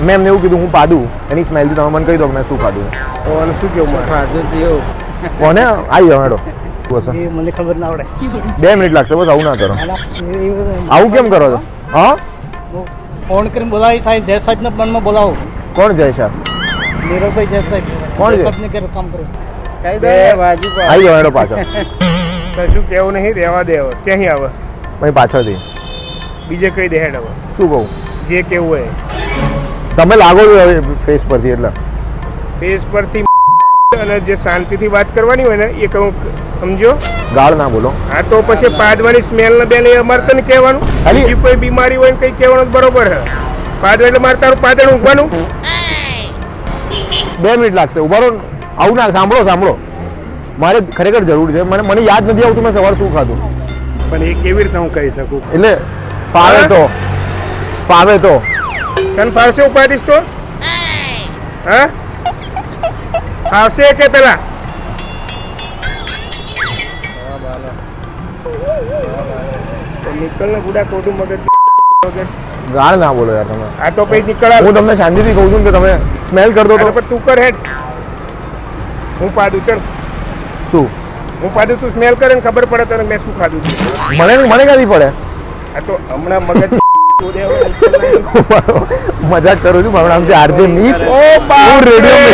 મેં એમને એવું કીધું હું પાડું એની સ્મેલથી તમે મને કહી દો કે મેં શું ખાધું. તો શું કેવું ખાધું થયું કોને આવી જાવ હેડો એ મને ખબર ના આવડે. 2 મિનિટ લાગશે બસ. આવું ના કરો. આવું કેમ કરો છો? હા ફોન કરીને બોલાવી સાહેબ જય સાહેબના મનમાં બોલાવો. કોણ જય સાહેબ? નીરવભાઈ જય સાહેબ કોણ છે? સાહેબને ઘરે કામ કરે. આવી જાવ હેડો પાછળ. કશું કેવું નહીં, રહેવા દે હવે. ક્યાંય આવે પછી પાછળથી બીજે કહી દે હેડ હવે શું કહું? જે કેવું હોય. તમે લાગો છો ફેસ પરથી એટલે ફેસ પરથી અને જે શાંતિથી વાત કરવાની હોય ને એ કહું, સમજો? ગાળ ના બોલો. હા તો પછી પાદવાની સ્મેલ ને બેન એ અમારે તને કહેવાનું. બીજી કોઈ બીમારી હોય ને કંઈ કહેવાનું બરોબર હે. પાદવા એટલે મારે તારું પાદળ ઊંઘવાનું. 2 મિનિટ લાગશે. ઉભા રહો. આવું ના. સાંભળો મારે ખરેખર જરૂર છે. મને યાદ નથી આવતું મેં સવારે શું ખાધું. પણ એ કેવી રીતે હું કહી શકું? એટલે ફાવે તો તને ફાવશે ઉપાધિશ તો? હા ફાવશે કે પેલા? નીકળ ને ગુડા ખોટું મગજ. ગાળ ના બોલો યાર તમે. આ તો પછી નીકળ. હું તમને શાંતિથી કહું છું કે તમે સ્મેલ કર દો તો. પણ તું કર હેડ. હું પાડું ચલ. શું હું પાડું તું સ્મેલ કરે ને ખબર પડે તને મેં શું ખાધું. મને ક્યાંથી પડે? આ તો હમણાં મગજ મજાક કરું છું. મારું નામ છે આરજે મીત. ઓ રેડિયો